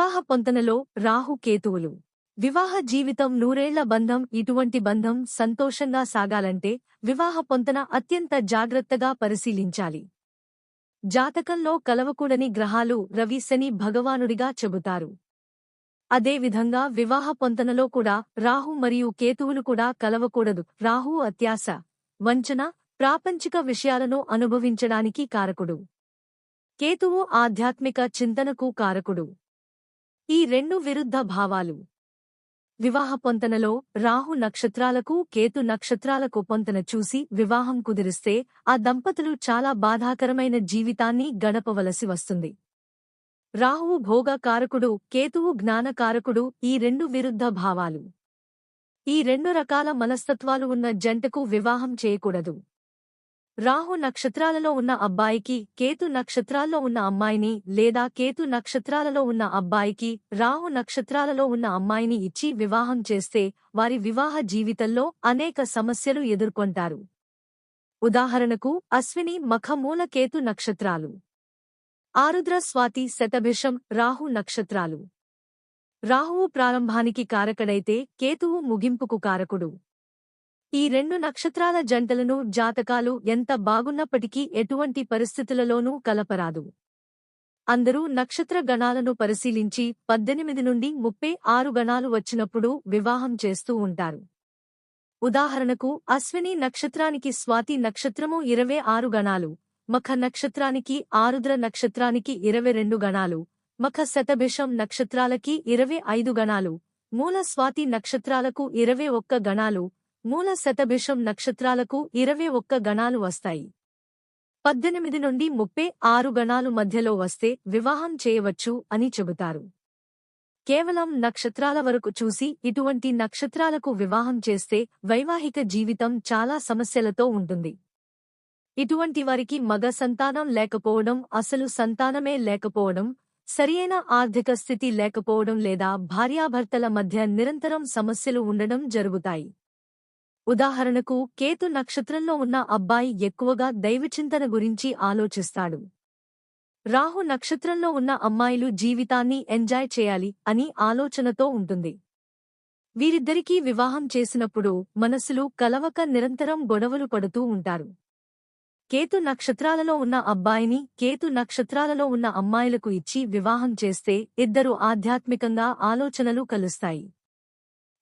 వివాహ పొంతనలో రాహు కేతువులు. వివాహ జీవితం నూరేళ్ల బంధం. ఇటువంటి బంధం సంతోషంగా సాగాలంటే వివాహ పొంతన అత్యంత జాగ్రత్తగా పరిశీలించాలి. జాతకంలో కలవకూడని గ్రహాలు రవి, శని భగవానుడిగా చెబుతారు. అదేవిధంగా వివాహ పొంతనలో కూడా రాహు మరియు కేతువులు కూడా కలవకూడదు. రాహు అత్యాశ, వంచన, ప్రాపంచిక విషయాలను అనుభవించడానికి కారకుడు. కేతువు ఆధ్యాత్మిక చింతనకు కారకుడు. ఈ రెండు విరుద్ధ భావాలు. వివాహ పొంతనలో రాహు నక్షత్రాలకు, కేతు నక్షత్రాలకు పొంతన చూసి వివాహం కుదిరిస్తే ఆ దంపతులు చాలా బాధాకరమైన జీవితాన్ని గడపవలసి వస్తుంది. రాహువు భోగ కారకుడు, కేతువు జ్ఞాన కారకుడు. ఈ రెండు విరుద్ధ భావాలు. ఈ రెండు రకాల మనస్తత్వాలు ఉన్న జంటకు వివాహం చేయకూడదు. రాహు నక్షత్రాలలో ఉన్న అబ్బాయికి కేతు నక్షత్రాల్లో ఉన్న అమ్మాయిని, లేదా కేతు నక్షత్రాలలో ఉన్న అబ్బాయికి రాహు నక్షత్రాలలో ఉన్న అమ్మాయిని ఇచ్చి వివాహం చేస్తే వారి వివాహ జీవితంలో అనేక సమస్యలు ఎదుర్కొంటారు. ఉదాహరణకు అశ్విని, మఖ, మూల కేతు నక్షత్రాలు. ఆరుద్ర, స్వాతి, శతభిషం రాహు నక్షత్రాలు. రాహువు ప్రారంభానికి కారకుడైతే కేతువు ముగింపుకు కారకుడు. ఈ రెండు నక్షత్రాల జంటలను జాతకాలు ఎంత బాగున్నప్పటికీ ఎటువంటి పరిస్థితులలోనూ కలపరాదు. అందరూ నక్షత్ర గణాలను పరిశీలించి 18 నుండి 36 గణాలు వచ్చినప్పుడు వివాహం చేస్తూ ఉంటారు. ఉదాహరణకు అశ్విని నక్షత్రానికి స్వాతి నక్షత్రము 26 గణాలు, మఖ నక్షత్రానికి, ఆరుద్ర నక్షత్రానికి 22 గణాలు, మఖ, శతభిషం నక్షత్రాలకి 25 గణాలు, మూల, స్వాతి నక్షత్రాలకు 21 గణాలు, మూల, శతభిషం నక్షత్రాలకు 21 గణాలు వస్తాయి. 18 నుండి 36 గణాలు మధ్యలో వస్తే వివాహం చేయవచ్చు అని చెబుతారు. కేవలం నక్షత్రాల వరకు చూసి ఇటువంటి నక్షత్రాలకు వివాహం చేస్తే వైవాహిక జీవితం చాలా సమస్యలతో ఉంటుంది. ఇటువంటి వారికి మగ సంతానం లేకపోవడం, అసలు సంతానమే లేకపోవడం, సరియైన ఆర్థిక స్థితి లేకపోవడం లేదా భార్యాభర్తల మధ్య నిరంతరం సమస్యలు ఉండడం జరుగుతాయి. ఉదాహరణకు కేతు నక్షత్రంలో ఉన్న అబ్బాయి ఎక్కువగా దైవచింతన గురించి ఆలోచిస్తాడు. రాహు నక్షత్రంలో ఉన్న అమ్మాయిలు జీవితాన్ని ఎంజాయ్ చేయాలి అని ఆలోచనతో ఉంటుంది. వీరిద్దరికీ వివాహం చేసినప్పుడు మనసులు కలవక నిరంతరం గొడవలు పడుతూ ఉంటారు. కేతు నక్షత్రాలలో ఉన్న అబ్బాయిని కేతు నక్షత్రాలలో ఉన్న అమ్మాయిలకు ఇచ్చి వివాహం చేస్తే ఇద్దరు ఆధ్యాత్మికంగా ఆలోచనలు కలుస్తాయి.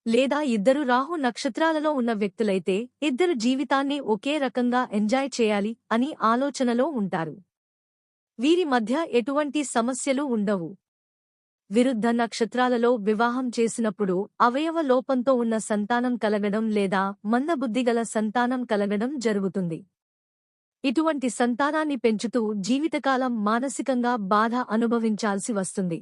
లేదా ఇద్దరు రాహు నక్షత్రాలలో ఉన్న వ్యక్తులైతే ఇద్దరు జీవితాన్ని ఒకే రకంగా ఎంజాయ్ చేయాలి అని ఆలోచనలో ఉంటారు. వీరి మధ్య ఎటువంటి సమస్యలు ఉండవు. విరుద్ధ నక్షత్రాలలో వివాహం చేసినప్పుడు అవయవ లోపంతో ఉన్న సంతానం కలగడం లేదా మందబుద్ధిగల సంతానం కలగడం జరుగుతుంది. ఇటువంటి సంతానాన్ని పెంచుతూ జీవితకాలం మానసికంగా బాధ అనుభవించాల్సి వస్తుంది.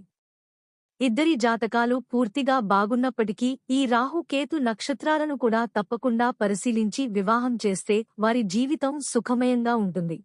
ఇద్దరి జాతకాలు పూర్తిగా బాగున్నప్పటికీ ఈ రాహు, కేతు నక్షత్రాలను కూడా తప్పకుండా పరిశీలించి వివాహం చేస్తే వారి జీవితం సుఖమయంగా ఉంటుంది.